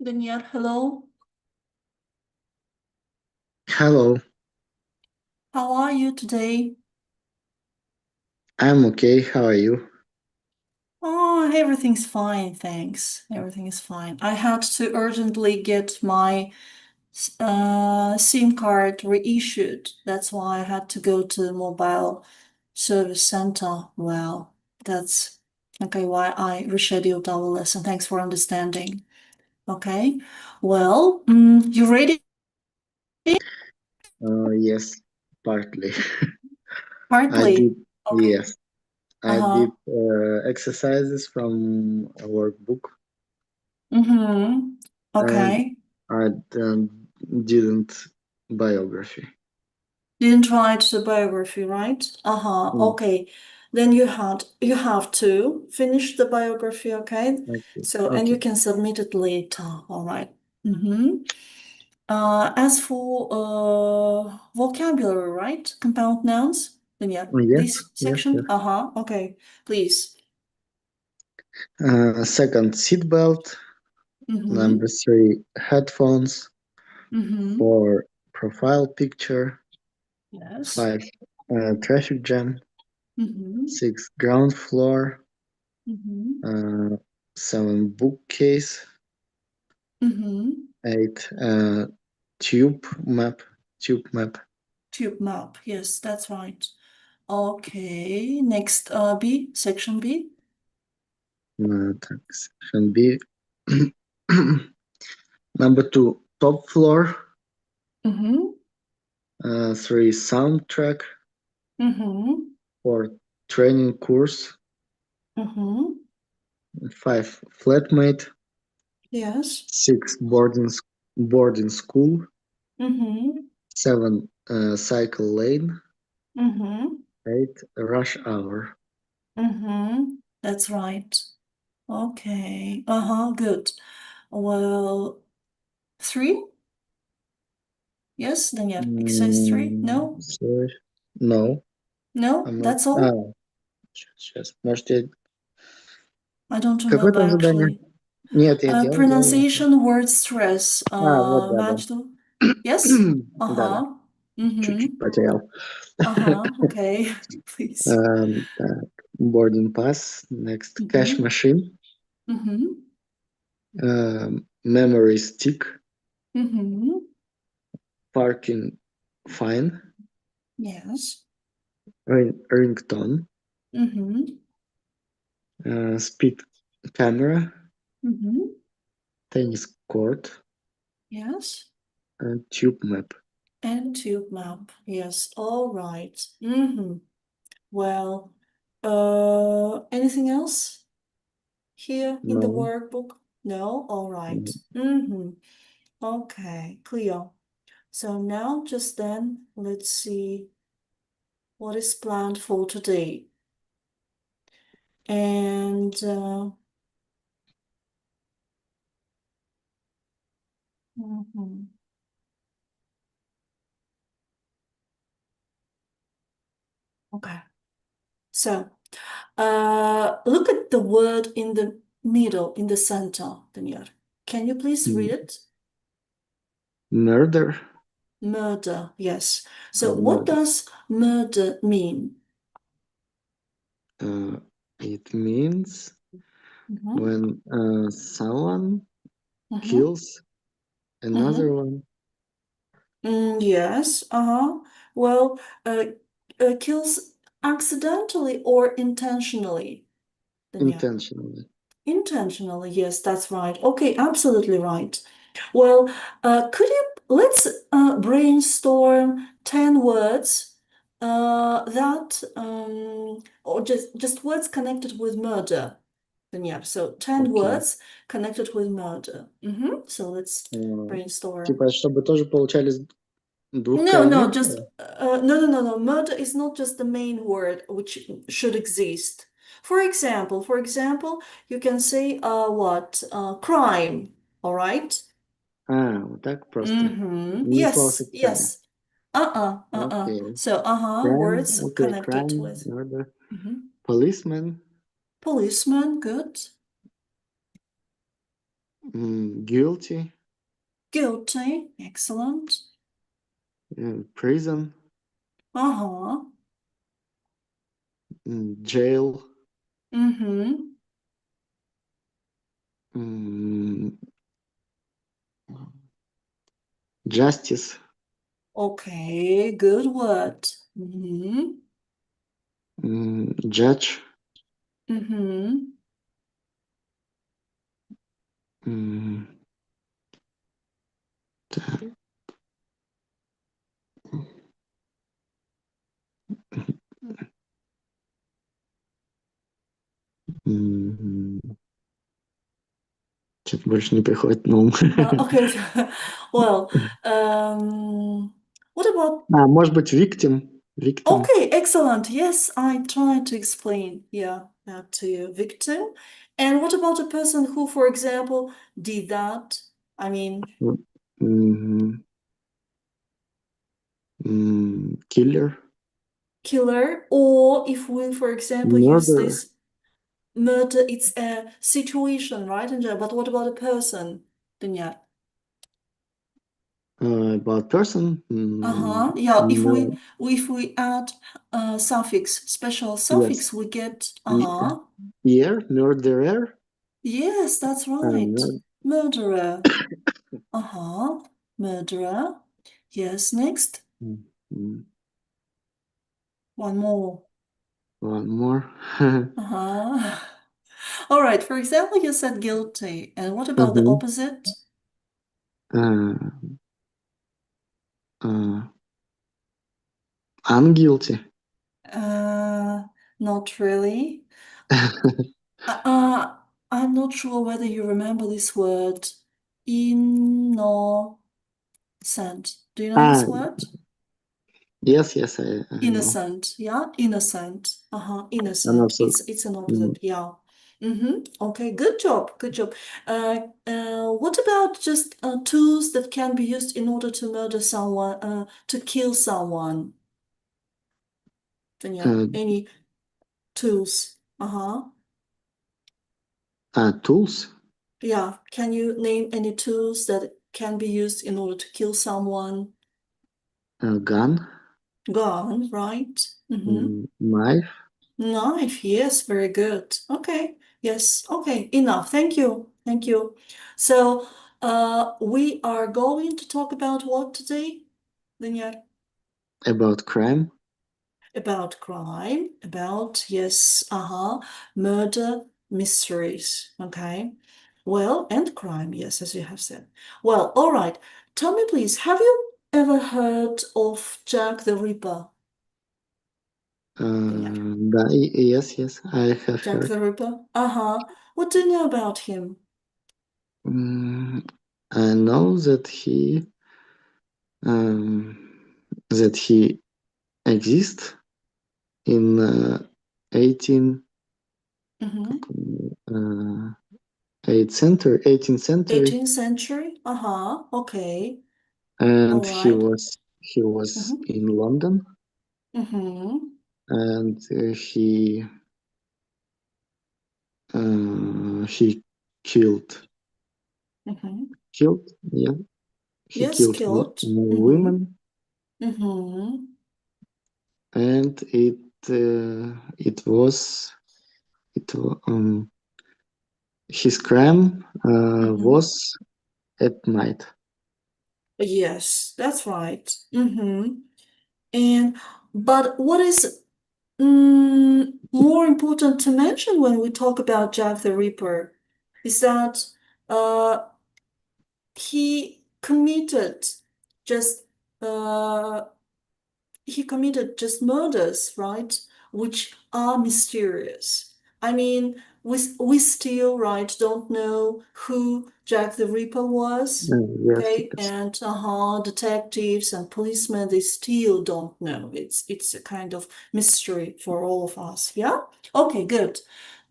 Daniel, hello. Hello, How are you today? I'm okay. How are you? Oh, everything's fine, thanks. Everything is fine. I had to urgently get my SIM card reissued. That's why I had to go to the mobile service center. Well, that's okay, why I rescheduled our lesson. Thanks for understanding. Okay. Well, you ready? Yes, partly. I did, Partly. Okay. yes, I did Uh-huh. exercises from a workbook Mm-hmm. and Okay. I didn't biography. Didn't write the biography, right? Uh-huh. Mm, Okay. Then you have to finish the biography, okay? okay, So and you okay. can submit it later. All right. Mm-hmm. As for vocabulary, right? Compound nouns. Then yeah, Yes, this yes, section. yes. Uh-huh. Okay. Please. Second, seatbelt. Mm-hmm. Number three, headphones. Mm-hmm. Four, profile picture. Yes. Five, traffic jam. Mm-hmm. Six, ground floor. Mm-hmm. Uh, Seven, bookcase. Mm-hmm. Eight, tube map. Tube map. Tube map. Yes, that's right. Okay, next B, section B. Section B. Number two, top floor. Mm-hmm. Three, soundtrack. Mm-hmm. Four, training course. Mm-hmm. Five, flatmate. Yes. Six, boarding school. Mm-hmm. Seven, cycle lane. Mm-hmm. Eight, rush hour. Mm-hmm. That's right. Okay. Uh-huh, good. Well, three? Yes, then yeah. Exercise three? No? Sorry. No, No? I'm not. That's all? Сейчас. Можете. I don't Какое remember там задание? actually. Нет, я делал. Pronunciation, word stress. Вот, да, да. Match the... Yes? Да-да, Uh-huh. Mm-hmm. чуть-чуть потерял. Uh-huh. Okay. Please. Так, boarding pass, next cash Mm-hmm. machine, Mm-hmm. memory stick, Mm-hmm. parking fine, Yes. ringtone, Mm-hmm. speed camera, Mm-hmm. tennis court, Yes. tube map. And tube map. Yes. All right. Mm-hmm. Well, anything else here in the No, workbook? No? All no. right. Mm-hmm. Okay, clear. So now just then, let's see what is planned for today. And mhm. Okay. So look at the word in the middle, in the center, Daniel. Can you please read it? Murder, Murder, yes. So what murder. does murder mean? Uh, it means Mm-hmm. when someone Mm-hmm. kills another Mm-hmm. one Yes, uh-huh. Well, kills accidentally or intentionally, Daniel. intentionally. Intentionally, yes, that's right. Okay, absolutely right. Well, let's brainstorm 10 words or just words connected with murder. Then yeah, so 10 Окей. words connected with murder. So let's Э, brainstorm. Типа, чтобы тоже получались No, no, just двухкоренные. no. Murder is not just the main word which should exist. For example, you can say what crime. All right. Вот так просто. Mm-hmm. Не Yes, словосочетание. yes. Uh-uh. Окей. So Crime, words окей, connected crime, with murder. mhm. Policeman, Policeman. Good. Guilty. Guilty. Excellent. Prison. Uh-huh. Jail. Mm-hmm. mm, Justice. Okay, good word. Mm-hmm. Judge. Mm-hmm. mm, м, Что-то больше не приходит на ум. Okay. Well, what about Может быть, victim. Victim. okay, excellent. Yes, I tried to explain, yeah, that to you, victim. And what about a person who, for example, did that? I mean, М, Killer. killer, or if we, for example, use Murderer. this murder, it's a situation, right? But what about a person? Then yeah. About person. Yeah, No. if we add suffix, special Yes. suffix, we get Y- Year. Murderer. Yes, that's right. Mur- Murderer. Uh-huh. Murderer. Yes, next. mm, One more. One more. Uh-huh. All right. For example, you said guilty. And what about the Mhm. opposite? Uh, uh, I'm guilty. Uh, Not really. Uh, uh, I'm not sure whether you remember this word. Innocent. Do you know Ah, this word? yes, yes, I know. Innocent, yeah, innocent. And Innocent. also, It's an mm, opposite, yeah. Mm-hmm. Okay, good job, good job. What about just tools that can be used in order to murder someone, to kill someone? Then yeah, uh, any tools? Uh-huh. tools, Yeah, can you name any tools that can be used in order to kill someone? gun, Gun, right? Mm-hmm. knife. Knife, yes, very good. Okay, yes, okay, enough. Thank you. Thank you. So, we are going to talk about what today? Linya? About crime. About crime, about, yes, murder mysteries. Okay. Well, and crime, yes, as you have said. Well, all right. Tell me, please, have you ever heard of Jack the Ripper? Linya? Yes, yes, I have Jack heard. the Ripper? Uh-huh. What do you know about him? Mm, I know um, that he exists in 18 Mm-hmm. uh, 18th century, 18th century? Uh-huh. Okay. and All right. he was Mm-hmm. in London, Mm-hmm. and he killed Mm-hmm. yeah, he Yes, killed killed. Mm-hmm. women, Mm-hmm. and it was it wa- his crime Mm-hmm. was at night. Yes, that's right. Mm-hmm. And but what is more important to mention when we talk about Jack the Ripper is that uh he committed just uh he committed just murders, right? Which are mysterious. I mean, we still, right, don't know who Jack the Ripper was. Yes, Okay, yes. and detectives and policemen, they still don't know. It's a kind of mystery for all of us. Yeah? Okay, good.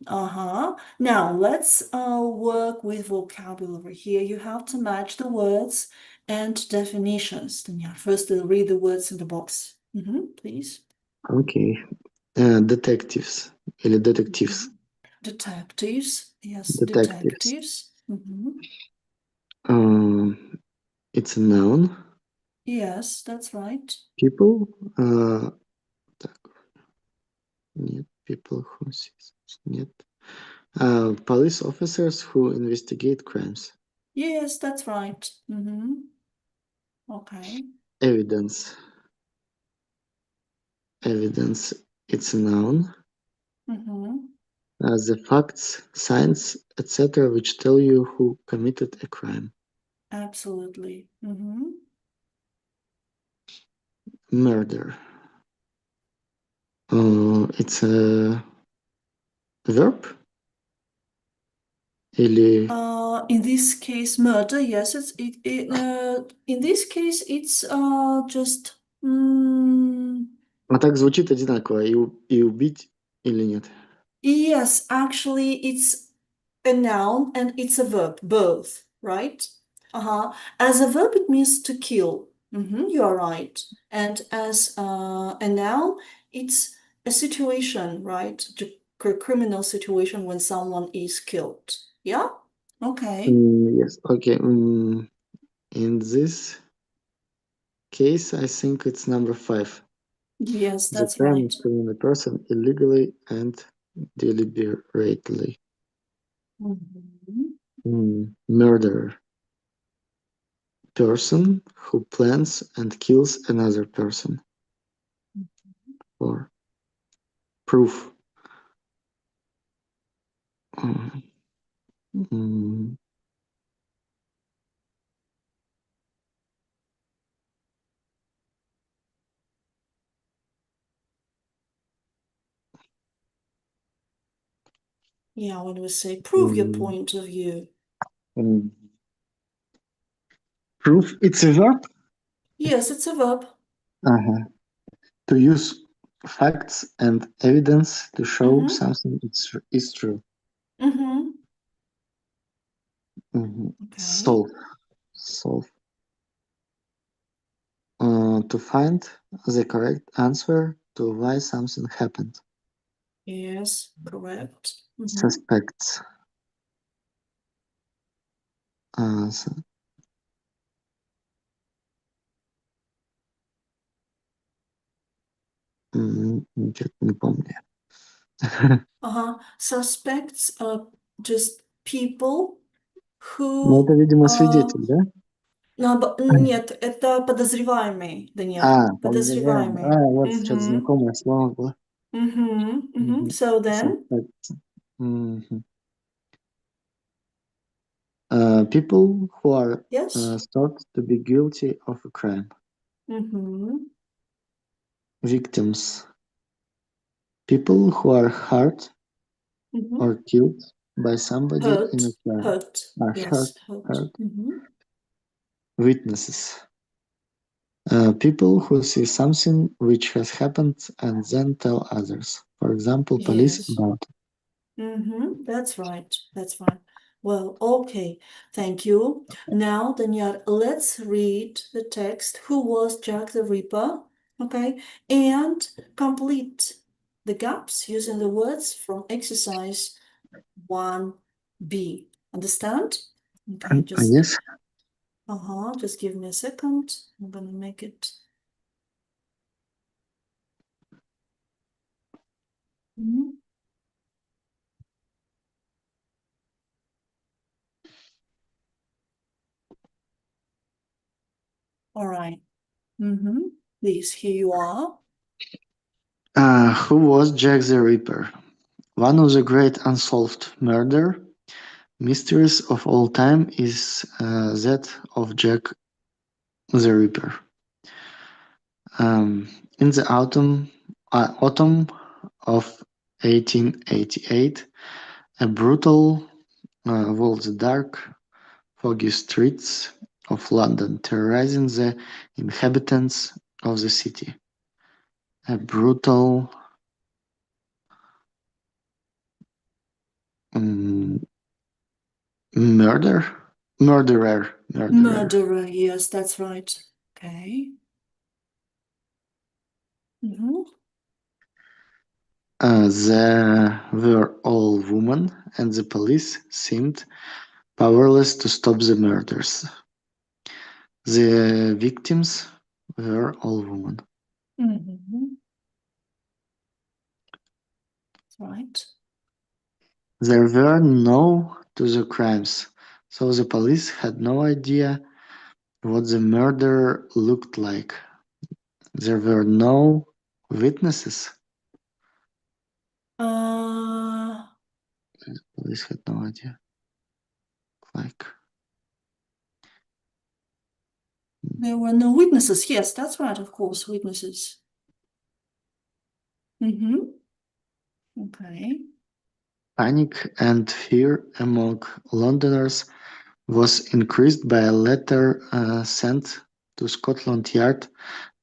Now let's work with vocabulary here. You have to match the words and definitions. Then yeah, first read the words in the box. Please. Okay. Detectives или detectives. Mhm. Detectives. Yes, Detectives. detectives. Mm-hmm. It's a noun. Yes, that's right. People. Так, нет. People who sees. Нет. Police officers who investigate crimes. Yes, that's right. Mm-hmm. Okay. Evidence. Evidence. It's a noun. Mm-hmm. The facts, signs, etc., which tell you who committed a crime. Absolutely. Mm-hmm. Murder. It's a verb? Или In this case, murder, yes, in this case, it's just а так звучит одинаково. И убить или нет? yes, actually, it's a noun and it's a verb, both, right? Uh-huh. As a verb, it means to kill. You are right. And as a noun, it's a situation, right? Criminal situation when someone is killed. Yeah? Okay. Yes. Okay. In this case, I think it's number 5. Yes, The that's crime right. is killing a person illegally and deliberately. Mhm. Murderer. Person who plans and kills another person. Or proof. Mm, mm, Yeah, when we say prove your mm, point of view. mm. Proof. It's a verb. Yes, it's a verb. Uh-huh. To use facts and evidence to show Mm-hmm. something is true. Mm-hmm. Okay. Solve. Solve. To find the correct answer to why something happened. Yes, correct. Mm-hmm. Suspects. Uh, s- Что-то не помню. Suspects are just people Ну, это, who видимо, свидетель, да? нет, это подозреваемый, Даниэль. Подозреваемый. Подозреваемый. Вот что-то Mm-hmm. знакомое слово было. Mm-hmm. Mm-hmm. Мгм. So then, Suspects. Мгм. People who are yes. thought to be guilty of a crime. Mm-hmm. Victims. People who are hurt Mm-hmm. or killed by somebody in a Hurt. crime. Hurt. Are Yes, hurt. hurt. Hurt. Mm-hmm. Witnesses. People who see something which has happened and then tell others. For example, police Yes. about it. That's right. That's right. Well, okay. Thank you. Now, Daniel, let's read the text. Who was Jack the Ripper? Okay. And complete the gaps using the words from exercise 1B. Understand? Okay, Yes. just give me a second. I'm gonna make it. Mhm. All right. Please, here you are. Who was Jack the Ripper? One of the great unsolved murder mysteries of all time is that of Jack the Ripper. In the autumn of 1888, a brutal walls the dark, foggy streets of London, terrorizing the inhabitants of the city. A brutal um, murder, murderer. Murderer. Yes, that's right. Okay. Mm-hmm. They were all women, and the police seemed powerless to stop the murders. The victims were all women. Mm-hmm. Right. There were no to the crimes, so the police had no idea what the murder looked like. There were no witnesses. Uh, Police had no idea. Like, there were no witnesses. Yes, that's right, of course, witnesses. Mm-hmm. Okay. panic and fear among Londoners was increased by a letter sent to Scotland Yard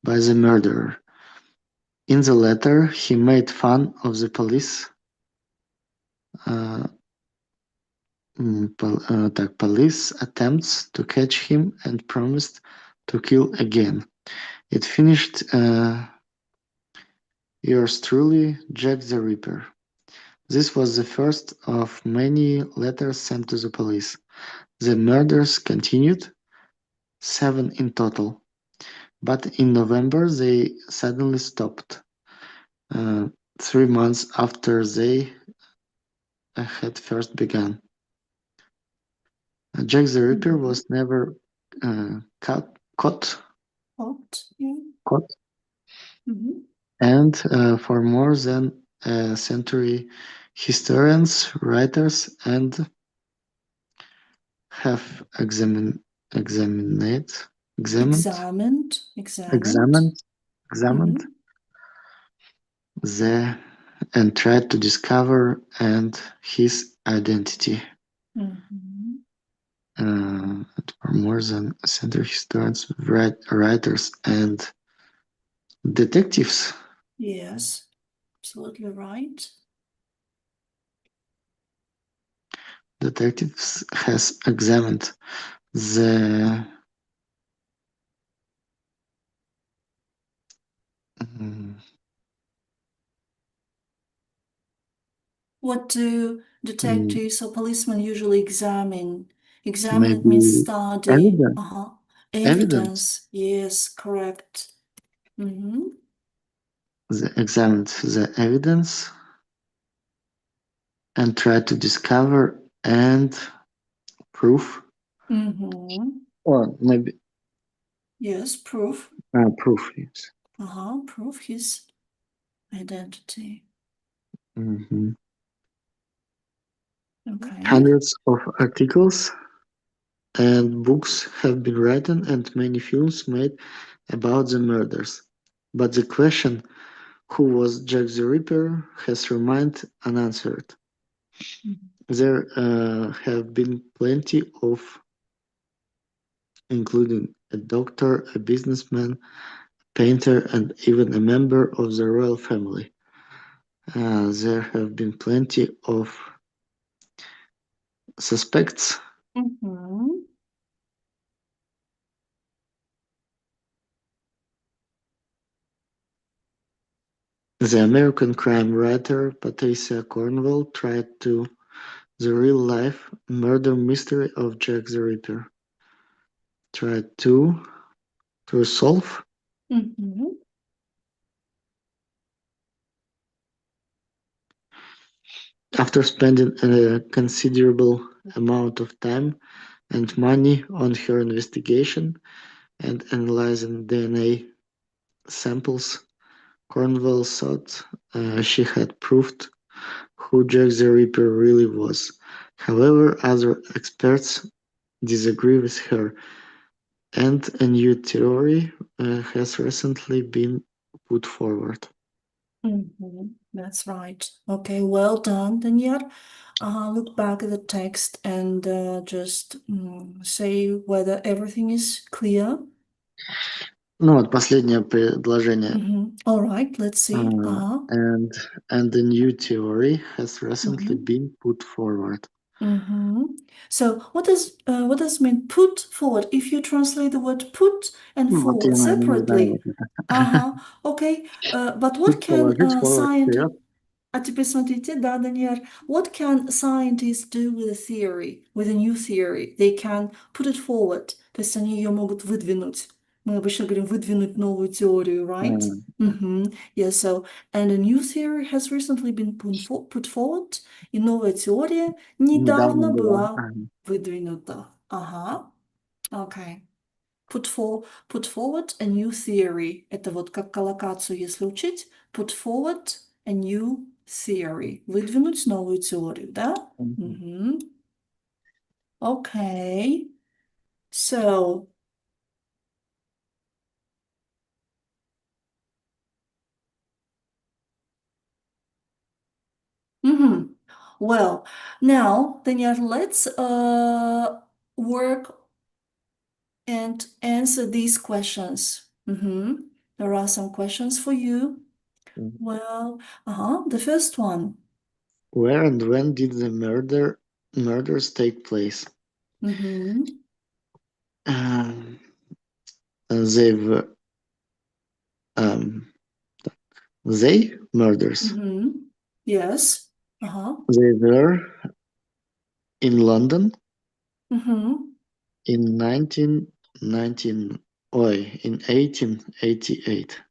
by the murderer. In the letter, he made fun of the uh, police attempts to catch him and promised to kill again. It finished, yours truly, Jack the Ripper. This was the first of many letters sent to the police. The murders continued, 7 in total, but in November they suddenly stopped, uh, 3 months after they had first begun. Jack the Ripper Mm-hmm. was never caught, Hot. Yeah. caught, Mm-hmm. and for more than a century, historians, writers, and have examined, examined, Examined. Examined. examined, examined Mm-hmm. the and tried to discover and his identity. Mm-hmm. For more than a century, historians, writers, and detectives. Yes, absolutely right. Detectives has examined the mm, What do mm, detectives or policemen usually examine? Examine, it means maybe study. evidence. Uh-huh. Evidence. Evidence. Yes, correct. Mm-hmm. They examined the evidence and tried to discover and proof, Mm-hmm. or maybe Yes, proof. proof. Yes. Uh-huh. Proof his identity. Mhm. Okay. Hundreds of articles and books have been written and many films made about the murders. But the question, who was Jack the Ripper, has remained unanswered. There have been plenty of, including a doctor, a businessman, painter, and even a member of the royal family. There have been plenty of suspects. Mm-hmm. The American crime writer Patricia Cornwell tried to the real-life murder mystery of Jack the Ripper. Tried to resolve. Mm-hmm. After spending a considerable amount of time and money on her investigation and analyzing DNA samples, Cornwell thought she had proved who Jack the Ripper really was. However, other experts disagree with her, and a new theory has recently been put forward. Mm-hmm. That's right. Okay, well done. Then yet, look back at the text and just say whether everything is clear. Ну вот последнее предложение. Mm-hmm. All right, let's see. Uh, Uh-huh. and and a new theory has recently Mm-hmm. been put forward. Mm-hmm. So what does mean put forward? If you translate the word put and Вот я forward не знаю separately, вот это. uh-huh. Okay. But what can Предположить forward scientists вперед. А теперь смотрите, да, Даниэль, what can scientists do with a theory, with a new theory? They can put it forward. То есть они ее могут выдвинуть. Мы обычно говорим выдвинуть новую теорию, right? Э, Yeah, so, and a new theory has recently been put forward. И новая теория Недавно недавно была. была выдвинута. Ага, окей. Put forward a new theory. Это вот как коллокацию, если учить. Put forward a new theory. Выдвинуть новую теорию, да? Мгм. Мгм. Okay. So, mhm. Well, now, Daniel, let's work and answer these questions. There are some questions for you. Well, the first one. Where and when did the murders take place? Mm-hmm. Um, they've um, they murders. Mm-hmm. Yes. Uh-huh. They were in London Mm-hmm. in 1919. In 1888.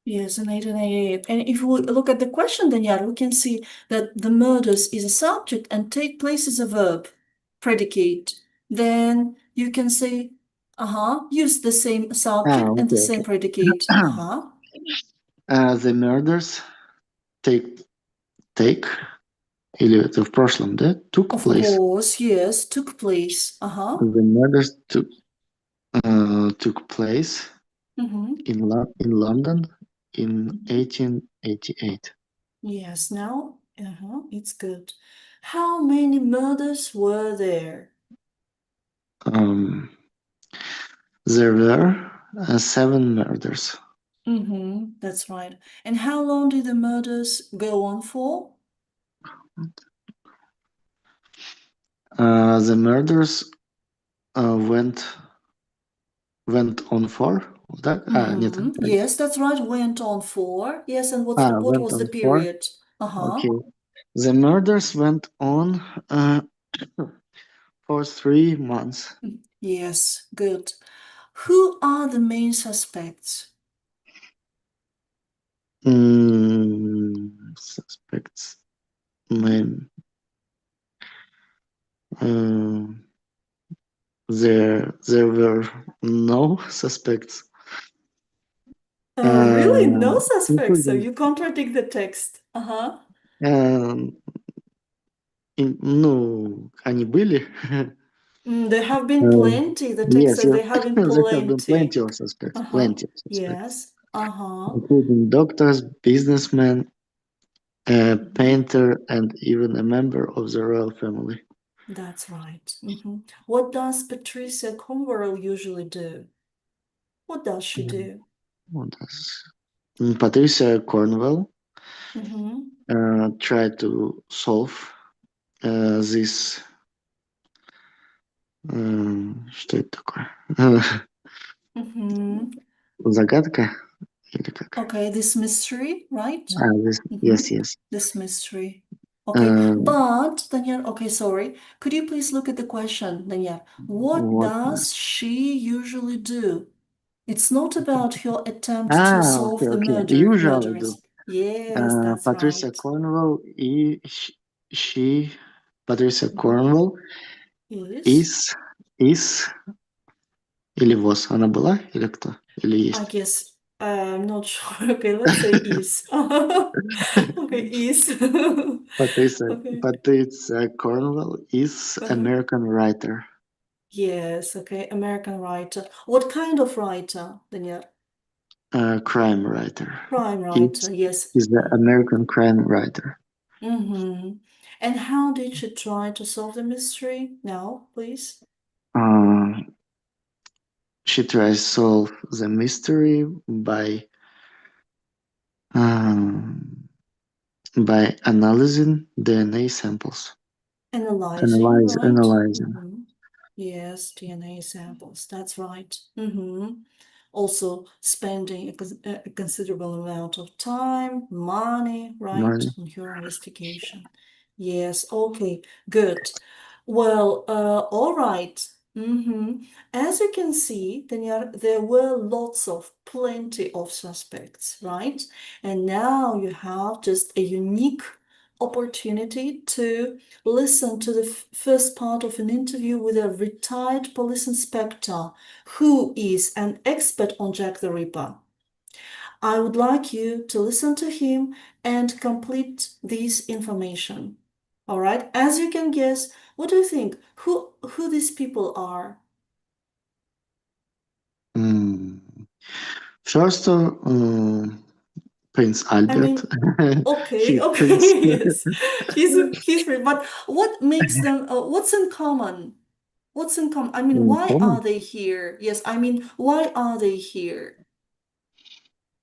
Yes, in 1888. And if we look at the question, then yeah, we can see that the murders is a subject and take place is a verb, predicate. Then you can say, use the same subject and the Okay, same okay. predicate. The murders take take или это в прошлом, да? Took Of place. course, yes, took place. The murders took place Mm-hmm. in London in 1888. Yes, now, it's good. How many murders were there? Um, there were 7 murders. That's right. And how long did the murders go on for? The murders went on for. Так? Нет. Yes, that's right. Went on for. Yes, and what Went was the on for. period? Uh-huh. Okay. The murders went on for 3 months. Yes, good. Who are the main suspects? Suspects. Main. There were no suspects, Really? No suspects. So including you contradict the text. Uh-huh. um, ну, они были. There have been Um, plenty. The text yes, says yes, there have been there have been plenty. Uh-huh. plenty of suspects, Yes. Uh-huh. including doctors, businessmen, a Mhm. painter, and even a member of the royal family. That's right. What does Patricia Cornwell usually do? What does she Mm, do? What else? Patricia Cornwell Mm-hmm. tried to solve this. Что это такое? Mm-hmm. Загадка или как? Okay, this mystery, right? Yes, Mm-hmm. yes. This mystery. Okay, Uh, but Danielle, okay, sorry. Could you please look at the question, Danielle? What what? does she usually do? It's not about her attempt to Okay, solve the okay. Usually do. murderers. Yes, that's Patricia right. Cornwell she Patricia Mm-hmm. Cornwell Yes. is или was? Она была или кто? Или I есть? guess I'm not sure. Okay, let's say is. Okay, is. Patricia Okay. Patricia Cornwell is Uh-huh. American writer, Yes, okay, American writer. What kind of writer, Daniel? crime writer. Crime writer, Is yes. is the American crime writer. Mm-hmm. And how did she try to solve the mystery? Now, please. Uh, she tries to solve the mystery um, by analyzing DNA samples. Analyzing, right? Analyzing. Yes, DNA samples. That's right. also spending a considerable amount of time, money, right, Money. on her investigation. Yes, okay, good. Well, all right. As you can see, Daniel, there were plenty of suspects, right? And now you have just a unique opportunity to listen to the first part of an interview with a retired police inspector who is an expert on Jack the Ripper. I would like you to listen to him and complete this information. All right? As you can guess, what do you think? Who these people are? Mm. First, Prince I Albert, mean, okay, he's prince. okay, yes, he's free. But what makes them? What's in common? What's in common? I mean, In why are common, they here? Yes, I mean, why are they here?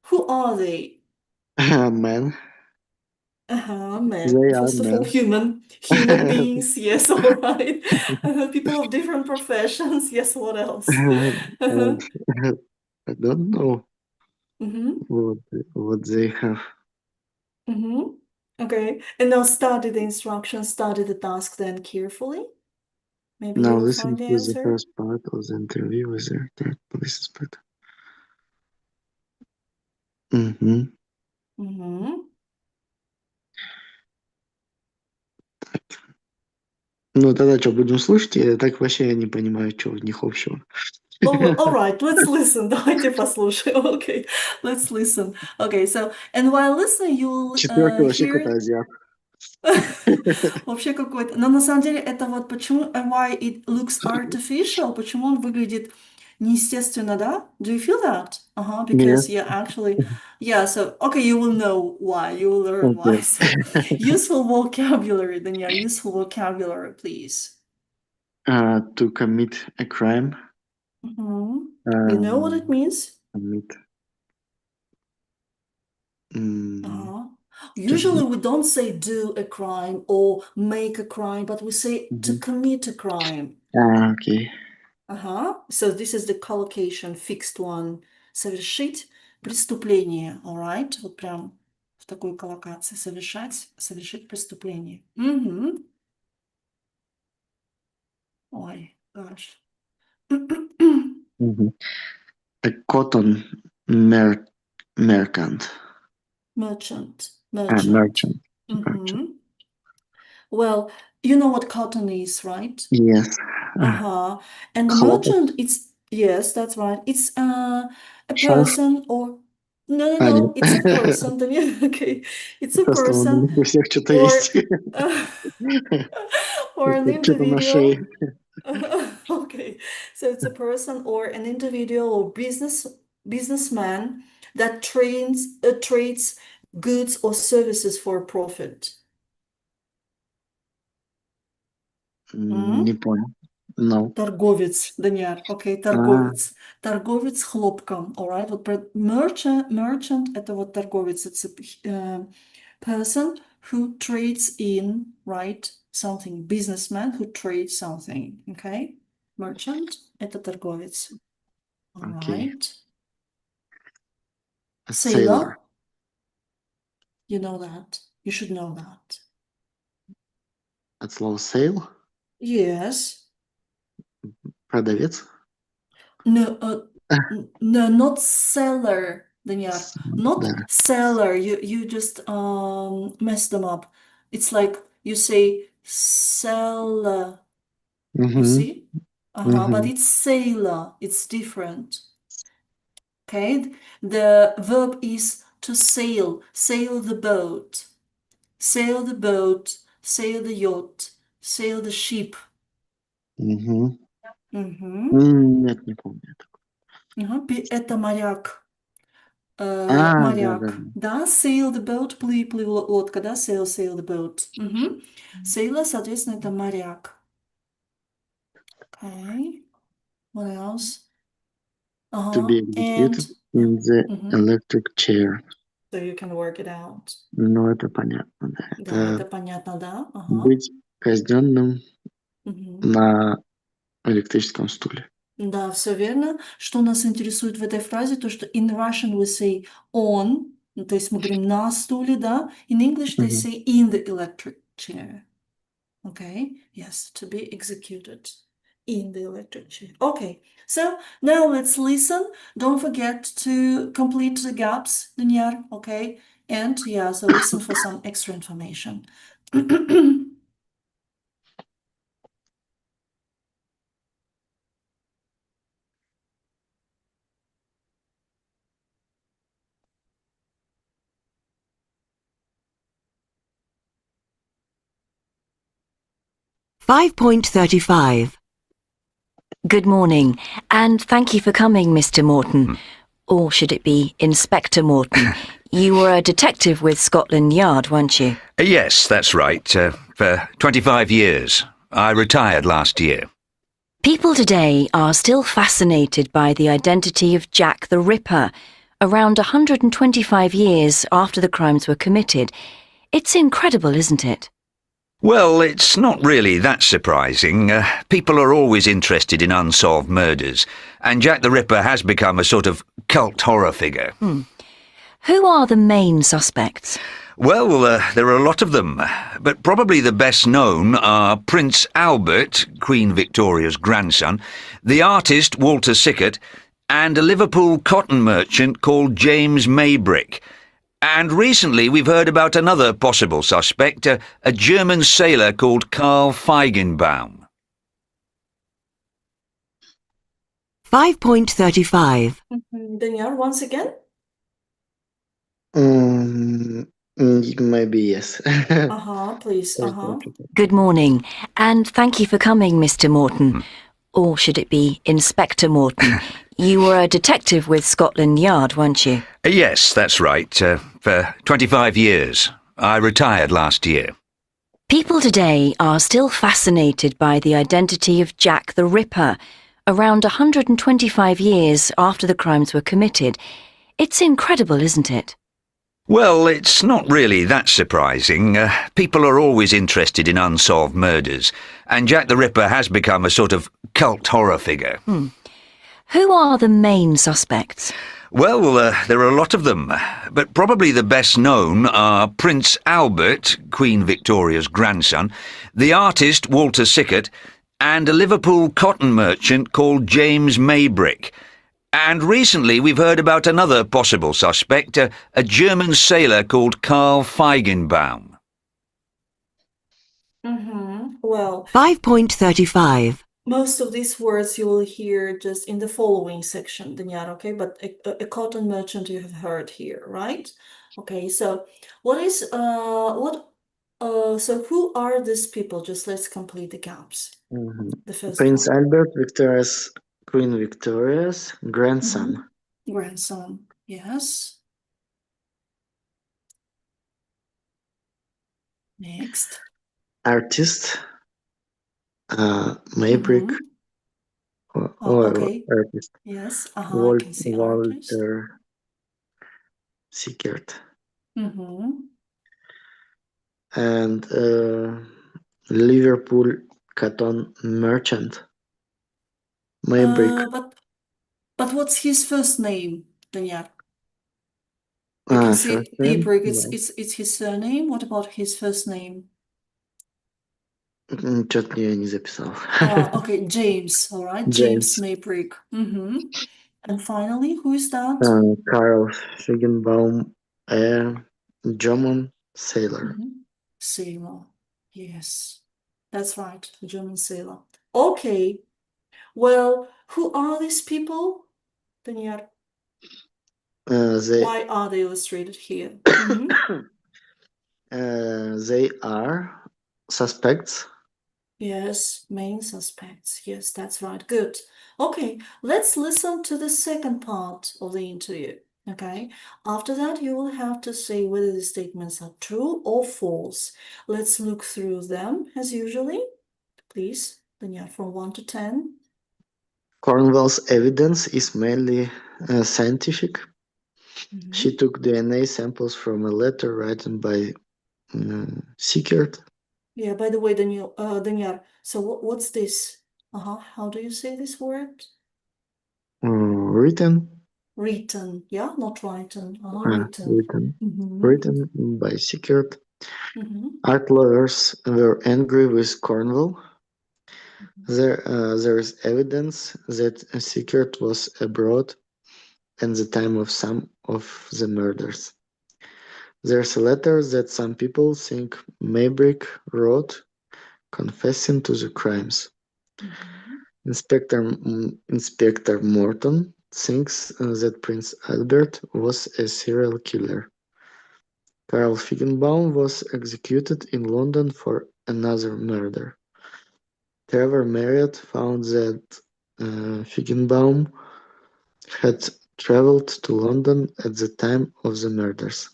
Who are they? men. Men. They are First of all, men. human beings. Yes, all right. People of different professions. Yes, what else? And I don't know Mm-hmm. what they have. Mm-hmm. Okay. And now study the instructions, study the task then carefully. Maybe you Now will listen find the to the answer. first part of the interview with the retired police inspector. Мгм. Mm-hmm. Ну тогда что, будем слушать? Я так вообще не понимаю, что в них общего. Oh, all right, let's listen. Давайте послушаем. Okay, let's listen. Okay, so, and while listening, you'll Четвертый вообще какой-то hear азиат. вообще какой-то. Но на самом деле это вот почему why it looks artificial, почему он выглядит неестественно, да? Do you feel that? Нет. Because yeah, actually, yeah. So okay, you will know why. You will learn why. Окей. So useful vocabulary, then yeah, useful vocabulary, please. To commit a crime. You know what it Um, means? commit. м, Uh-huh. to Usually we don't say do a crime or make a crime, but we say to Мгм. commit a crime. Окей. So this is the collocation, fixed one. Совершить преступление, alright? Вот прям в такой коллокации. Совершить преступление. Ой, gosh. Мгм. A cotton mer merchant. Merchant, merchant. Merchant. Merchant. Well, you know what cotton is, right? Yes. Uh-huh. And the Хлопок. merchant, it's, yes, that's right. It's a Шарф. person or, no, no, Нет. no, it's a person. Then okay. It's a Просто у person них у всех что-то есть. or uh, or an Что-то на шее. individual. Okay. So it's a person or an individual or businessman that trades goods or services for profit. Не понял. No. Торговец, Даниэль, окей, А, торговец. Торговец хлопком, alright? Вот merchant это вот торговец. It's a person who trades in, right, something. Businessman who trades something, okay? Merchant это торговец. окей. Alright. A Sailor, sailor. you know that. You should know that. От слова sail. Yes. Продавец. No, no, not seller, Danyar. Not Да. seller. You just mess them up. It's like you say seller, you Мгм. see? But Мгм. it's sailor. It's different. Okay? The verb is to sail. Sail the boat. Sail the boat. Sail the yacht. Sail the ship. Мгм. Мгм. Нет, не помню. Это моряк. Да, да. Моряк. Да, sail the boat, плыла лодка, да, sail the boat. Sailor, соответственно, это моряк. Okay, what else? To be And executed in the мгм. electric chair. So you can work it out. Ну, это понятно, да. Да, Это это понятно, да? быть казненным Мгм. на электрическом стуле. Да, все верно. Что нас интересует в этой фразе, то, что in Russian we say on, ну, то есть мы говорим на стуле, да. In English they Mhm. say in the electric chair. Okay, yes, to be executed in the electric chair. Okay, so now let's listen. Don't forget to complete the gaps, Danyar, okay? And yeah, so listen for some extra information. 5.35. Good morning, and thank you for coming, Mr. Morton. Or should it be Inspector Morton? You were a detective with Scotland Yard, weren't you? Yes, that's right. For 25 years. I retired last year. People today are still fascinated by the identity of Jack the Ripper, around 125 years after the crimes were committed. It's incredible, isn't it? Well, it's not really that surprising. People are always interested in unsolved murders, and Jack the Ripper has become a sort of cult horror figure. Who are the main suspects? Well, there are a lot of them, but probably the best known are Prince Albert, Queen Victoria's grandson, the artist Walter Sickert, and a Liverpool cotton merchant called James Maybrick. And recently we've heard about another possible suspect, a German sailor called Karl Feigenbaum. 5.35. Danyar, once again? Maybe yes. Please, Good morning, and thank you for coming, Mr. Morton. Or should it be Inspector Morton? You were a detective with Scotland Yard, weren't you? Yes, that's right. For 25 years. I retired last year. People today are still fascinated by the identity of Jack the Ripper, around 125 years after the crimes were committed. It's incredible, isn't it? Well, it's not really that surprising. People are always interested in unsolved murders, and Jack the Ripper has become a sort of cult horror figure. Who are the main suspects? Well, there are a lot of them, but probably the best known are Prince Albert, Queen Victoria's grandson, the artist Walter Sickert, and a Liverpool cotton merchant called James Maybrick. And recently we've heard about another possible suspect, a German sailor called Karl Feigenbaum. Well, 5.35. most of these words you will hear just in the following section, Danyar, okay? But a cotton merchant you have heard here, right? Okay, so so who are these people? Just let's complete the gaps. The first Prince one. Albert, Queen Victoria's grandson. Grandson, yes. Next. Artist, Maybrick, Okay. artist, Yes. I can see artist. Walter Sickert, and Liverpool cotton merchant, Maybrick. But what's his first name, Danyar? I can see First name? Maybrick. No. It's his surname. What about his first name? Что-то я не записал. Okay, James. All right, James James. Maybrick. And finally, who is that? Karl Feigenbaum, a German sailor. Sailor. Yes, that's right, German sailor. Okay. Well, who are these people, Daniel? Why are they illustrated here? They are suspects. Yes, main suspects. Yes, that's right. Good. Okay, let's listen to the second part of the interview. Okay, after that, you will have to say whether the statements are true or false. Let's look through them as usually. Please, Daniel, from 1 to 10. Cornwell's evidence is mainly scientific. She took DNA samples from a letter written by Sickert. Yeah, by the way, Daniel, so what's this? How do you say this word? written, yeah, not written. Written. written, Mhm. written by Sickert. Mhm. Art lawyers were angry with Cornwall. There is evidence that Sickert was abroad at the time of some of the murders. There's a letter that some people think Maybrick wrote confessing to the crimes. Mhm. Inspector Morton thinks that Prince Albert was a serial killer. Carl Feigenbaum was executed in London for another murder. Trevor Marriott found that Feigenbaum had travelled to London at the time of the murders.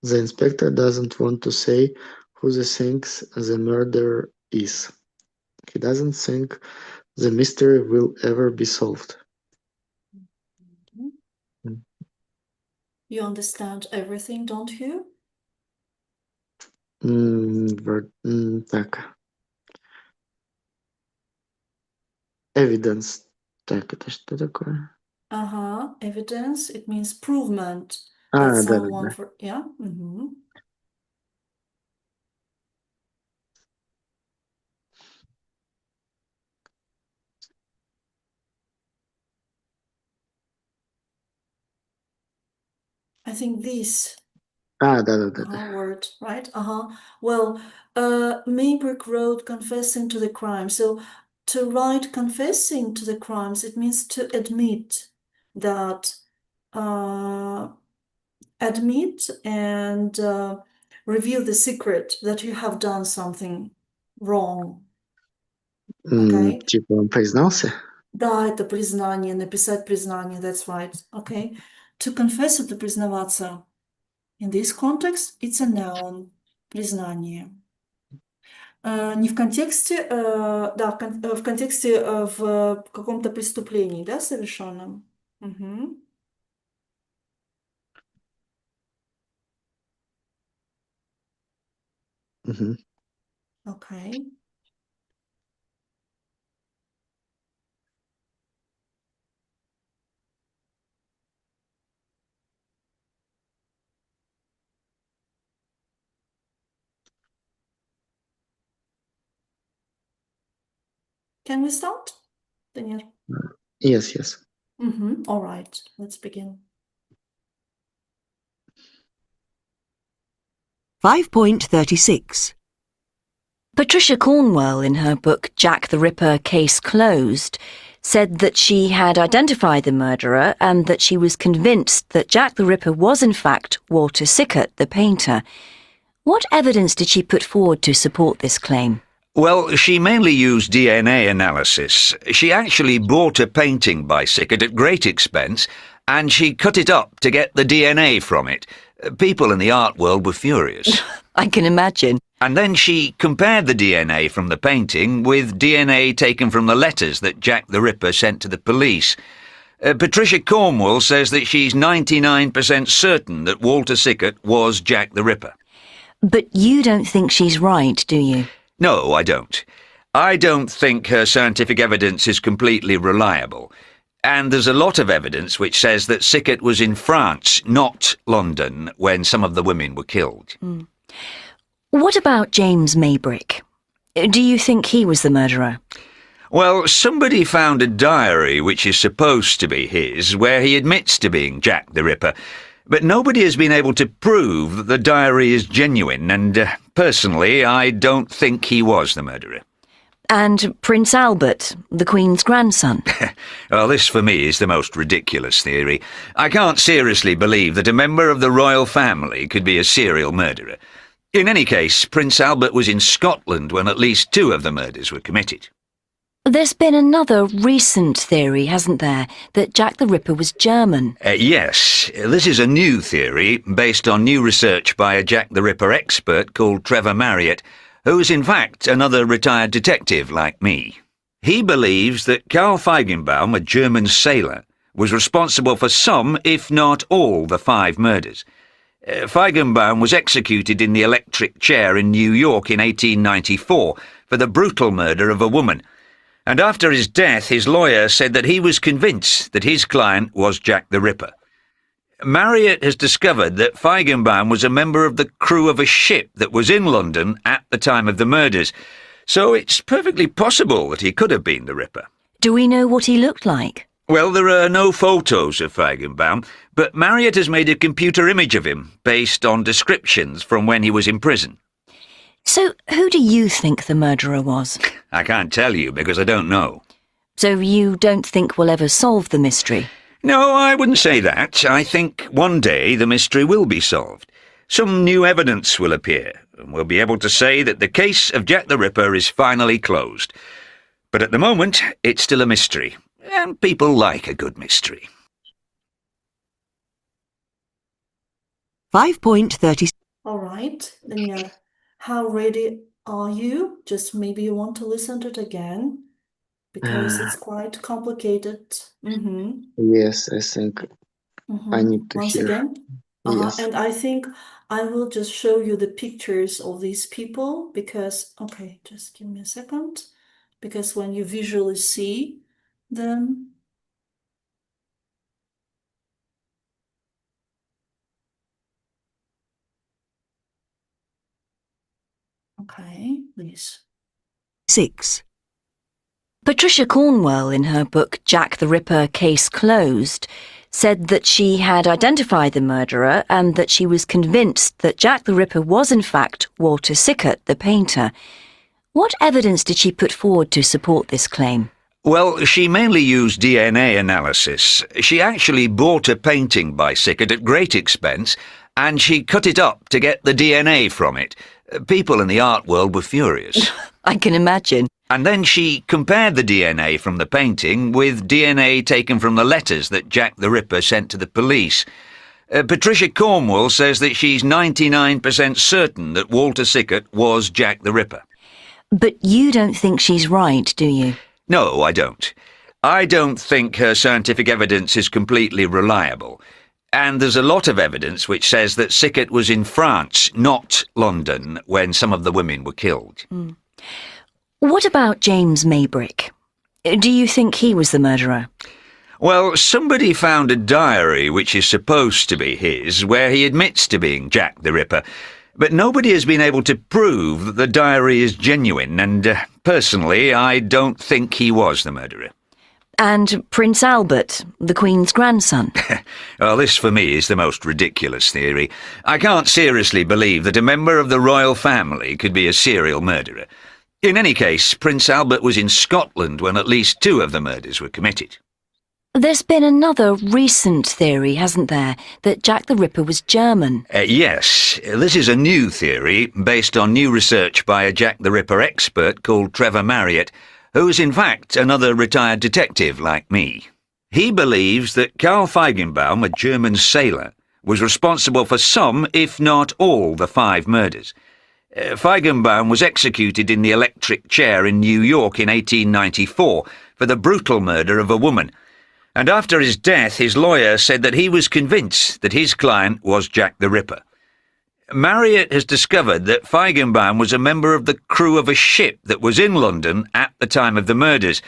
The inspector doesn't want to say who he thinks the murderer is. He doesn't think the mystery will ever be solved. You understand everything, don't you? Так. Evidence. Так, это что такое? Evidence, it means provement that someone Да. yeah. Mhm. I think this Да. word, right? Well, Maybrick wrote confessing to the crime. So to write confessing to the crimes, it means to admit that, uh, admit and reveal the secret that you have done something wrong. Okay? Типа он признался? Да, это признание, написать признание, that's right. Okay? To confess — это признаваться. In this context, it's a noun. Признание. Не в контексте, да, в контексте в каком-то преступлении, да, совершенном. Мгм. Мгм. Okay. Can we start, Daniel? Yes. All right, let's begin. 5.36. Patricia Cornwell, in her book Jack the Ripper, Case Closed, said that she had identified the murderer and that she was convinced that Jack the Ripper was in fact Walter Sickert, the painter. What evidence did she put forward to support this claim? Well, she mainly used DNA analysis. She actually bought a painting by Sickert at great expense, and she cut it up to get the DNA from it. People in the art world were furious. I can imagine. And then she compared the DNA from the painting with DNA taken from the letters that Jack the Ripper sent to the police. Patricia Cornwell says that she's 99% certain that Walter Sickert was Jack the Ripper. But you don't think she's right, do you? No, I don't. I don't think her scientific evidence is completely reliable. And there's a lot of evidence which says that Sickert was in France, not London, when some of the women were killed. What about James Maybrick? Do you think he was the murderer? Well, somebody found a diary which is supposed to be his, where he admits to being Jack the Ripper. But nobody has been able to prove that the diary is genuine, and personally, I don't think he was the murderer. And Prince Albert, the Queen's grandson? Well, this for me is the most ridiculous theory. I can't seriously believe that a member of the royal family could be a serial murderer. In any case, Prince Albert was in Scotland when at least 2 of the murders were committed. There's been another recent theory, hasn't there, that Jack the Ripper was German? Yes, this is a new theory based on new research by a Jack the Ripper expert called Trevor Marriott, who's in fact another retired detective like me. He believes that Carl Feigenbaum, a German sailor, was responsible for some, if not all, the 5 murders. Feigenbaum was executed in the electric chair in New York in 1894 for the brutal murder of a woman. And after his death, his lawyer said that he was convinced that his client was Jack the Ripper. Marriott has discovered that Feigenbaum was a member of the crew of a ship that was in London at the time of the murders, so it's perfectly possible that he could have been the Ripper. Do we know what he looked like? Well, there are no photos of Feigenbaum, but Marriott has made a computer image of him based on descriptions from when he was in prison. So, who do you think the murderer was? I can't tell you because I don't know. So you don't think we'll ever solve the mystery? No, I wouldn't say that. I think one day the mystery will be solved. Some new evidence will appear, and we'll be able to say that the case of Jack the Ripper is finally closed. But at the moment, it's still a mystery, and people like a good mystery. 5.30. All right, Danielle, how ready are you? Just maybe you want to listen to it again because it's quite complicated. Yes, I think I need to Once hear. again. Yes. And I think I will just show you the pictures of these people because, okay, just give me a second. Because when you visually see them, okay, please. 6. Patricia Cornwell, in her book Jack the Ripper, Case Closed, said that she had identified the murderer and that she was convinced that Jack the Ripper was in fact Walter Sickert, the painter. What evidence did she put forward to support this claim? Well, she mainly used DNA analysis. She actually bought a painting by Sickert at great expense, and she cut it up to get the DNA from it. People in the art world were furious. I can imagine. And then she compared the DNA from the painting with DNA taken from the letters that Jack the Ripper sent to the police. Patricia Cornwell says that she's 99% certain that Walter Sickert was Jack the Ripper. But you don't think she's right, do you? No, I don't. I don't think her scientific evidence is completely reliable. And there's a lot of evidence which says that Sickert was in France, not London, when some of the women were killed. What about James Maybrick? Do you think he was the murderer? Well, somebody found a diary which is supposed to be his, where he admits to being Jack the Ripper. But nobody has been able to prove that the diary is genuine, and personally, I don't think he was the murderer. And Prince Albert, the Queen's grandson? Well, this for me is the most ridiculous theory. I can't seriously believe that a member of the royal family could be a serial murderer. In any case, Prince Albert was in Scotland when at least 2 of the murders were committed. There's been another recent theory, hasn't there, that Jack the Ripper was German? Yes, this is a new theory based on new research by a Jack the Ripper expert called Trevor Marriott, who's in fact another retired detective like me. He believes that Karl Feigenbaum, a German sailor, was responsible for some, if not all, the 5 murders. Feigenbaum was executed in the electric chair in New York in 1894 for the brutal murder of a woman. And after his death, his lawyer said that he was convinced that his client was Jack the Ripper. Marriott has discovered that Feigenbaum was a member of the crew of a ship that was in London at the time of the murders,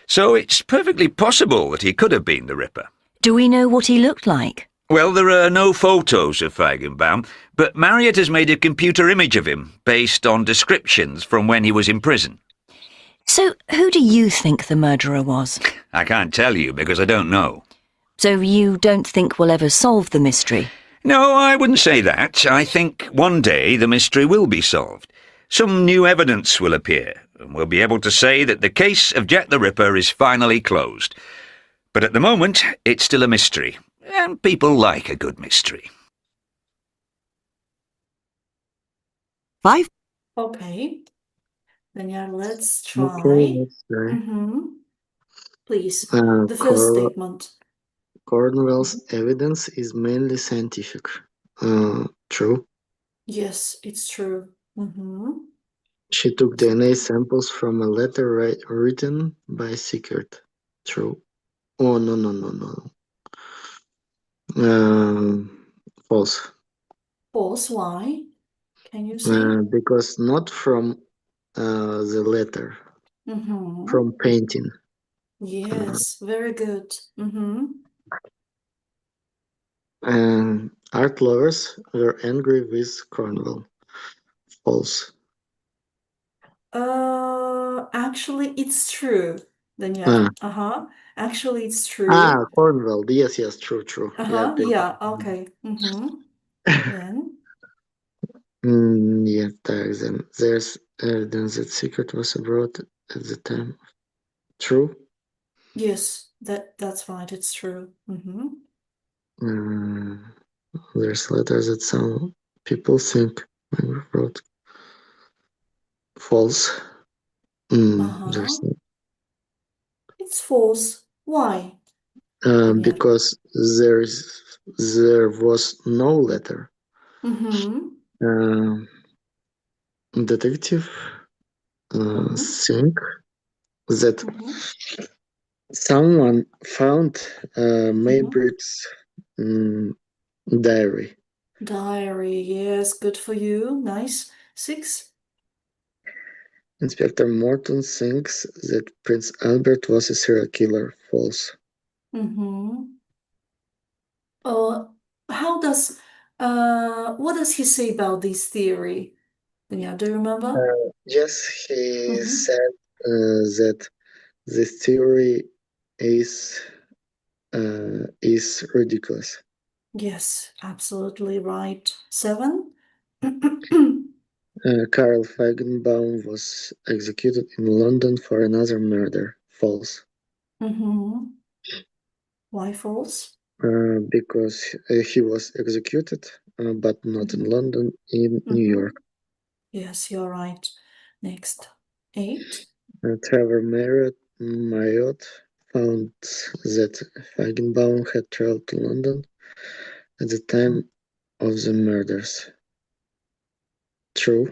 so it's perfectly possible that he could have been the Ripper. Do we know what he looked like? Well, there are no photos of Feigenbaum, but Marriott has made a computer image of him based on descriptions from when he was in prison. So who do you think the murderer was? I can't tell you because I don't know. So you don't think we'll ever solve the mystery? No, I wouldn't say that. I think one day the mystery will be solved. Some new evidence will appear, and we'll be able to say that the case of Jack the Ripper is finally closed. But at the moment, it's still a mystery, and people like a good mystery. 5. Okay. Then yeah, let's try. Okay, let's try. Please, the first statement. Cornwell's evidence is mainly scientific. True. Yes, it's true. She took DNA samples from a letter written by Sickert. True. Oh, no. False. False, why? Can you say? Because not from the letter. Mm-hmm. from painting. Yes, very good. Mm-hmm. And art lovers were angry with Cornwall. False. Actually, it's true. Then you have, Ah, Actually, it's true. Cornwall. Yes, yes, true, true. Yeah, Yeah, okay. Mm-hmm. Then, yeah, так, then there's evidence that secret was abroad at the time. True. yes, that's right, it's true. Mm-hmm. Uh, there's letters that some people think Mary wrote. False. There's Uh-huh. It's false. Why? Then you have, because there was no letter. mm-hmm. Uh, detective Mm-hmm. think that Mm-hmm. someone found Mm-hmm. Maybrick's diary. Diary, yes, good for you. Nice. 6. Inspector Morton thinks that Prince Albert was a serial killer. False. Mm-hmm. Uh, what does he say about this theory? Yeah, do you remember? Yes, he Mm-hmm. said that this theory is ridiculous. Yes, absolutely right. 7. Karl Feigenbaum was executed in London for another murder. False. Mm-hmm. Why false? Because he was executed, but not in Mm-hmm. London, in New Mm-hmm. York. Yes, you're right. Next. 8. Trevor Marriott found that Feigenbaum had traveled to London at the time of the murders. True.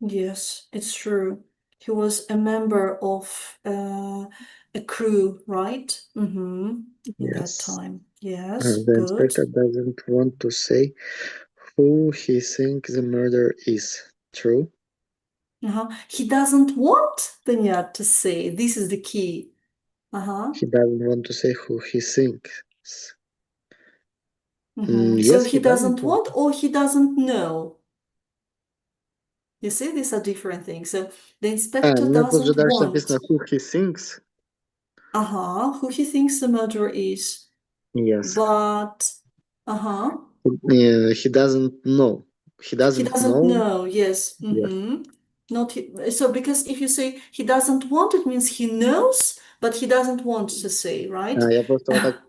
Yes, it's true. He was a member of a crew, right? Mm-hmm. In that Yes. time. Yes, The good. inspector doesn't want to say who he thinks the murderer is. True. He doesn't want Danya to say. This is the key. Uh-huh. He doesn't want to say who he thinks. So Yes, he he doesn't doesn't want. want or he doesn't know. You see, these are different things. So the inspector Нет, тут же doesn't дальше написано want, who he thinks. who he thinks the murderer is. Yes. But, uh-huh. He doesn't know. He He doesn't doesn't know. know, yes. Yes. Not so because if you say he doesn't want, it means he knows, but he doesn't want to say, right? Я просто вот так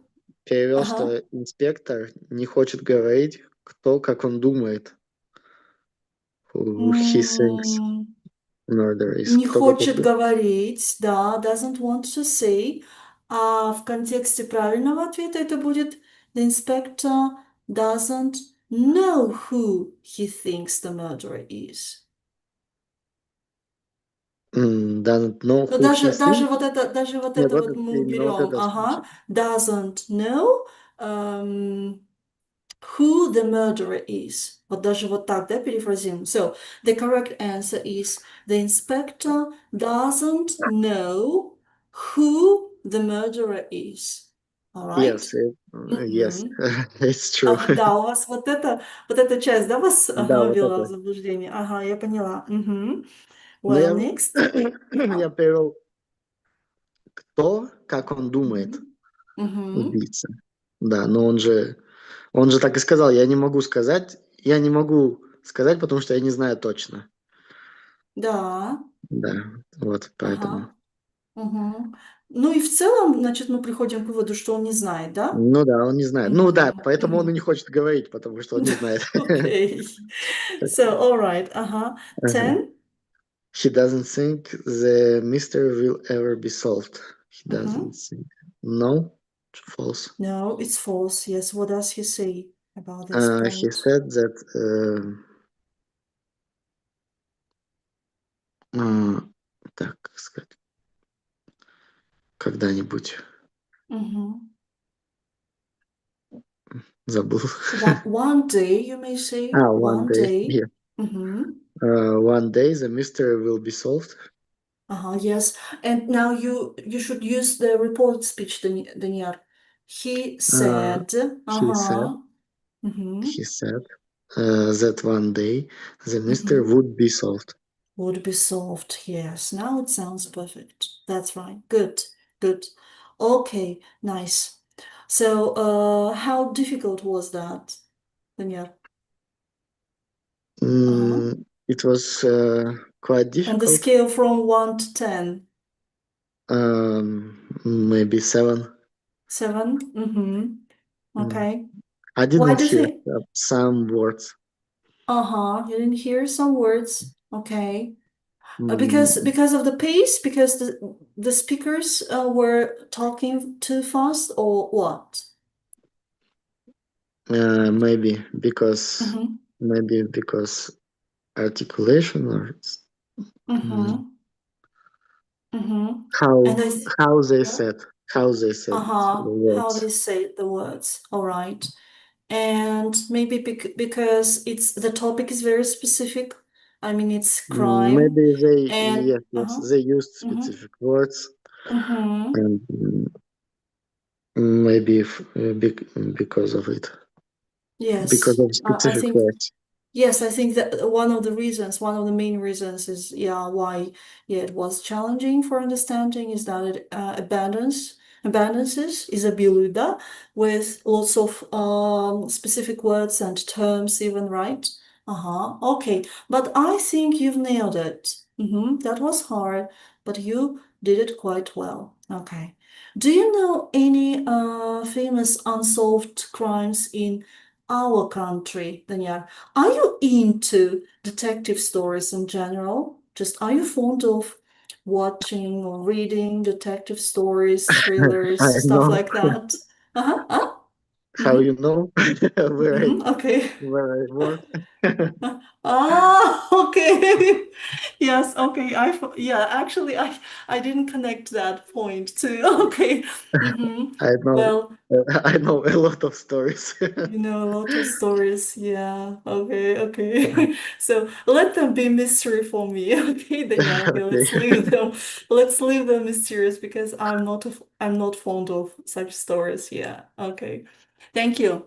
перевел, Uh-huh. что инспектор не хочет говорить, кто, как он думает, who he thinks М, murder is. Не Кто как он хочет говорить, да, doesn't want to say. А в контексте правильного ответа это будет the inspector doesn't know who he thinks the murderer is. doesn't know Но who he thinks. даже вот Нет, это вот вот это, мы именно вот уберем. это Ага. случай. Doesn't know who the murderer is. Вот даже вот так, да, перефразируем. So, the correct answer is the inspector doesn't know who the murderer is. All right? Yes, yes, it's true. Да, у вас вот эта часть, да, вас Да, вот ввела в это. заблуждение? Ага, я поняла. Мгм. Но Well, next. я перевел, кто, как он думает, Мгм. Мгм. убийца. Да, но он же так и сказал, я не могу сказать, потому что я не знаю точно. Да. Да, вот поэтому. Ага. Мгм. Ну и в целом, значит, мы приходим к выводу, что он не знает, да? Ну да, он не знает. Ну да, Мгм. поэтому он и не Мгм. хочет говорить, потому что он не знает. Okay. So, all right. Ага. Ага. 10. He doesn't think the mystery will ever be solved. He doesn't Mhm. think. No, false. No, it's false. Yes. What does he say about this He point? said that так сказать, когда-нибудь Mhm. забыл. One day, you may say. One One day, day. yeah. Mhm. One day the mystery will be solved. Yes. And now you should use the reported speech, Daniel. He Uh, said, he said, mm-hmm, he said that one day the mystery mm-hmm, would be solved. would be solved. Yes. Now it sounds perfect. That's right. Good, good. Okay, nice. So, how difficult was that, Daniel? Uh-huh. It was quite On the difficult. scale from 1 to 10. Maybe 7. 7? Mm-hmm. Mm. Okay. I Why didn't do you hear think? some words. You didn't hear some words. Okay. Mm, Because of the pace, because the speakers were talking too fast, or what? maybe because Mm-hmm. maybe because articulation or mm, Mm-hmm. Mm-hmm. how And how they yeah. said how they said the How words. they say the words. All right. And maybe because the topic is very specific. I mean, it's crime. Maybe they And yes they used mm-hmm. specific words Mm-hmm. and maybe because of it because Yes. of I specific think words. Yes, I think that one of the main reasons is, why, it was challenging for understanding is that it abundances is a biluda with lots of specific words and terms even, right? Okay, but I think you've nailed it. That was hard, but you did it quite well. Okay. Do you know any famous unsolved crimes in our country, Daniel? Are you into detective stories in general? Just are you fond of watching or reading detective stories, thrillers, I stuff know like that? Uh-huh. how Mm-hmm. you know Okay. where I work. Okay. Yes, okay. Yeah, actually I didn't connect that point too. Okay. I know Well, I know a lot of stories. you know a lot of stories. Yeah. Okay. Okay. So let them be mystery for me. Okay, Danielle. Okay, Okay. let's leave them. Let's leave them mysterious because I'm not fond of such stories. Yeah. Okay. Thank you.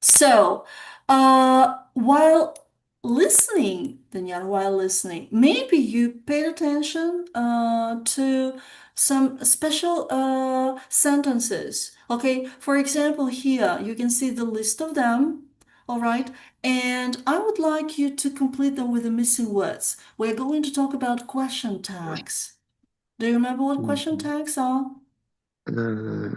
So, while listening, Danielle, while listening, maybe you paid attention to some special sentences. Okay, for example, here you can see the list of them. All right, and I would like you to complete them with the missing words. We're going to talk about question tags. Do you remember what question Мгм. tags are? Э,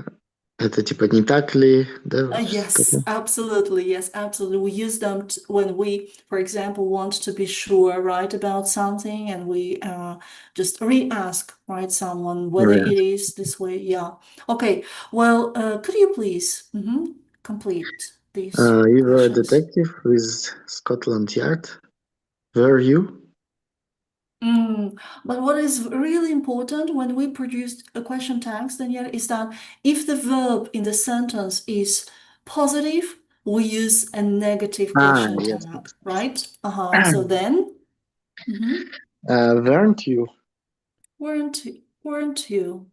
Это типа не так ли, да, что Yes, такое? absolutely. Yes, absolutely. We use them when we, for example, want to be sure, right, about something, and we just re-ask, right, someone whether Yeah. it is this way. Yeah. Okay. Well, could you please complete these You were a questions? detective with Scotland Yard, were you? But what is really important when we produce a question text, Danielle, is that if the verb in the sentence is positive, we use a negative question Yes. tag, right? So then, mhm, Weren't you? weren't weren't you?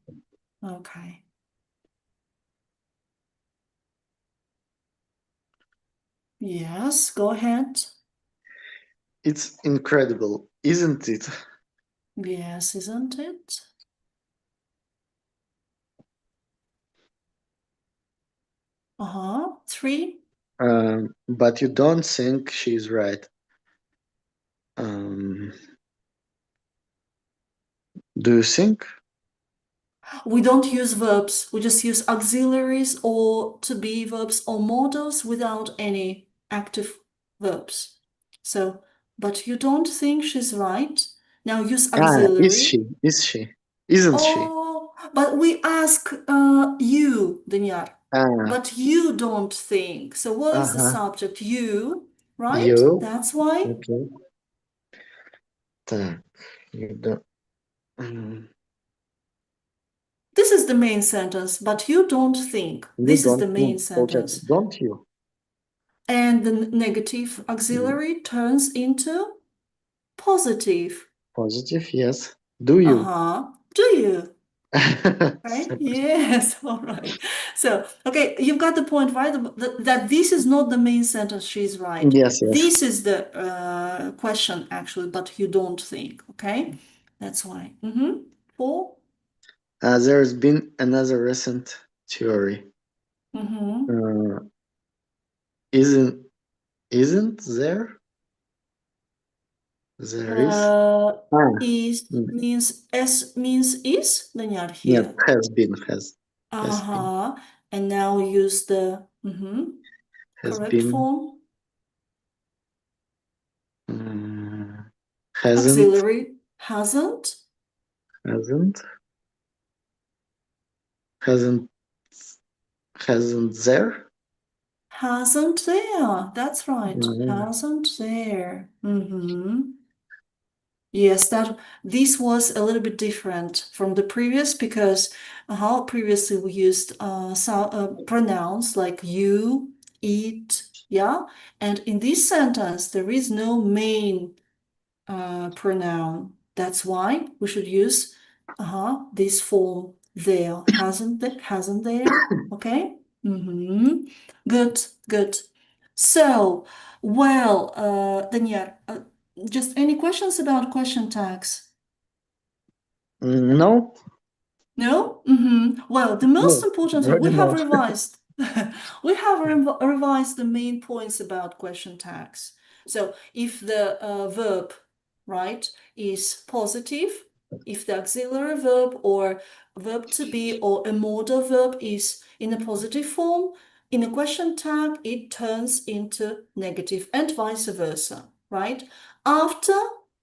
Okay. Yes, go ahead. It's incredible, isn't it? Yes, isn't it? Three. But you don't think she's right. Um, do you think? We don't use verbs. We just use auxiliaries or to be verbs or modals without any active verbs. So, but you don't think she's right. Now use Is auxiliary. she? Is she? Isn't she? Oh, but we ask you, Danyar. Ah, But you don't think. So what is the uh-huh. subject? You, right? You? That's why. Okay. Так, you don't. Mm, This is the main sentence, but you don't think. You This is the don't. main Ну, получается, sentence. don't you? And the negative Mm, auxiliary turns into positive. Positive, yes. Do you? Uh-huh. Do you? Right? Yes, all right. So, okay, you've got the point, right? That this is not the main sentence, she's right. Yes, yes. This is the question, actually, but you don't think, okay? That's why. Mm-hmm. 4. There's been another recent theory. Mm-hmm. Uh, isn't there? There is. Is Mm, means S means is, Daniel yeah, here. has been. Uh-huh. And now use the Has correct been. form. Hasn't. Auxiliary hasn't. Hasn't. Hasn't. Hasn't there? Hasn't there. That's right. Mm, Hasn't there. Mm-hmm. Yes, this was a little bit different from the previous because how previously we used pronouns like you, it, yeah, and in this sentence there is no main pronoun. That's why we should use this form there. Hasn't there. Okay? Mm-hmm. Good, good. So, well, Daniel, just any questions about question tags? no. No? Mm-hmm. Well, the most No. important thing, we Already have no. revised. We have revised the main points about question tags. So if the verb, right, is positive, if the auxiliary verb or verb to be or a modal verb is in a positive form, in a question tag, it turns into negative and vice versa, right? After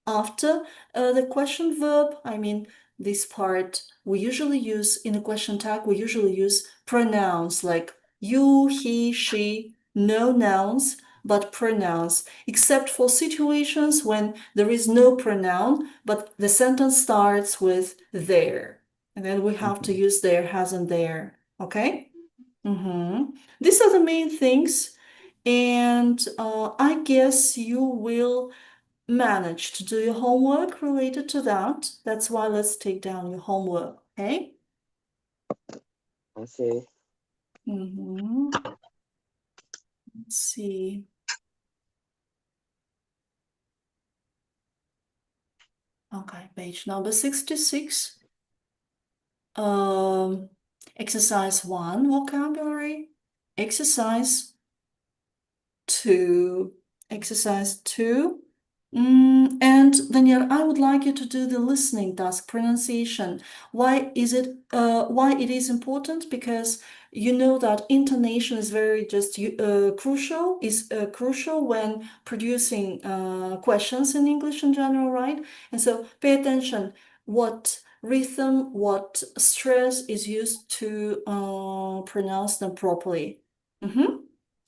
the question verb, I mean, this part we usually use in a question tag, we usually use pronouns like you, he, she, no nouns, but pronouns, except for situations when there is no pronoun, but the sentence starts with there. And then we have to use there, hasn't there, okay? These are the main things. And I guess you will manage to do your homework related to that. That's why let's take down your homework, okay? Okay. Let's see. Okay, page number 66. Exercise 1, vocabulary. Exercise 2. Exercise 2. And Daniel, I would like you to do the listening task, pronunciation. Why it is important? Because you know that intonation is very crucial when producing questions in English in general, right? And so pay attention what rhythm, what stress is used to pronounce them properly. Okay,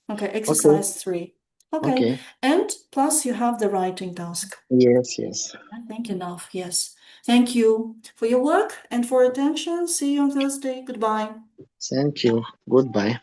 Okay. exercise 3. Okay, Okay. and plus you have the writing task. Yes, yes. I think enough, yes. Thank you for your work and for attention. See you on Thursday. Goodbye. Thank you. Goodbye.